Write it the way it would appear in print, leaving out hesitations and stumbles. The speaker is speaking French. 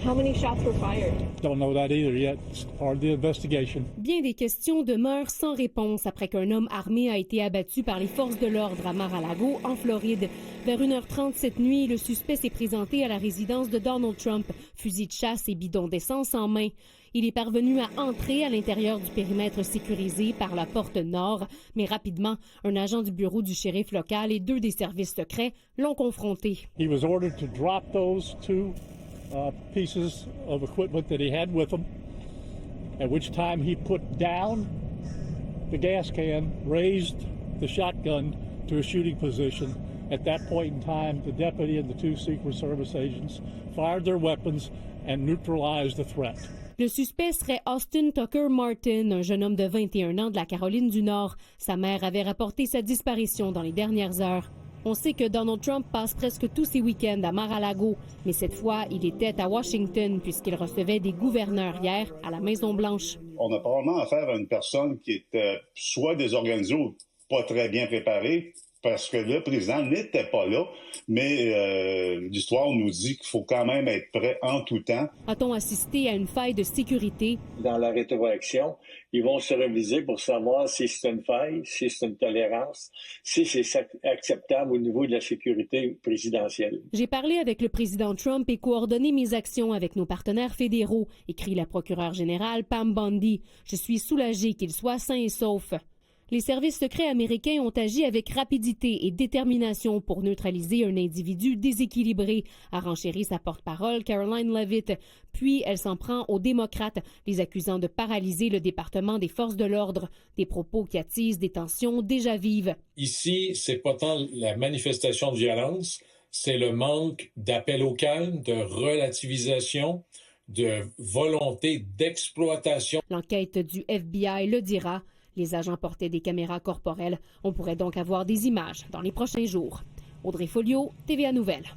How many shots were fired? Don't know that either yet. It's part of the investigation. Bien des questions demeurent sans réponse après qu'un homme armé a été abattu par les forces de l'ordre à Mar-a-Lago, en Floride. Vers 1h30 cette nuit, le suspect s'est présenté à la résidence de Donald Trump, fusil de chasse et bidon d'essence en main. Il est parvenu à entrer à l'intérieur du périmètre sécurisé par la porte nord, mais rapidement, un agent du bureau du shérif local et 2 des services secrets l'ont confronté. He was ordered to drop those 2 pieces of equipment that he had with him, at which time he put down the gas can, raised the shotgun to a shooting position. At that point in time, the deputy and the 2 Secret Service agents fired their weapons and neutralized the threat. Le suspect serait Austin Tucker Martin, un jeune homme de 21 ans de la Caroline du Nord. Sa mère avait rapporté sa disparition dans les dernières heures. On sait que Donald Trump passe presque tous ses week-ends à Mar-a-Lago, mais cette fois, il était à Washington puisqu'il recevait des gouverneurs hier à la Maison-Blanche. On a probablement affaire à une personne qui est soit désorganisée ou pas très bien préparée, parce que le président n'était pas là, mais l'histoire nous dit qu'il faut quand même être prêt en tout temps. A-t-on assisté à une faille de sécurité? Dans la rétroaction, ils vont se réviser pour savoir si c'est une faille, si c'est une tolérance, si c'est acceptable au niveau de la sécurité présidentielle. J'ai parlé avec le président Trump et coordonné mes actions avec nos partenaires fédéraux, écrit la procureure générale Pam Bondi. Je suis soulagée qu'il soit sain et sauf. Les services secrets américains ont agi avec rapidité et détermination pour neutraliser un individu déséquilibré, a renchéri sa porte-parole Caroline Leavitt. Puis elle s'en prend aux démocrates, les accusant de paralyser le département des forces de l'ordre. Des propos qui attisent des tensions déjà vives. Ici, c'est pas tant la manifestation de violence, c'est le manque d'appel au calme, de relativisation, de volonté d'exploitation. L'enquête du FBI le dira. Les agents portaient des caméras corporelles. On pourrait donc avoir des images dans les prochains jours. Audrey Folliot, TVA Nouvelles.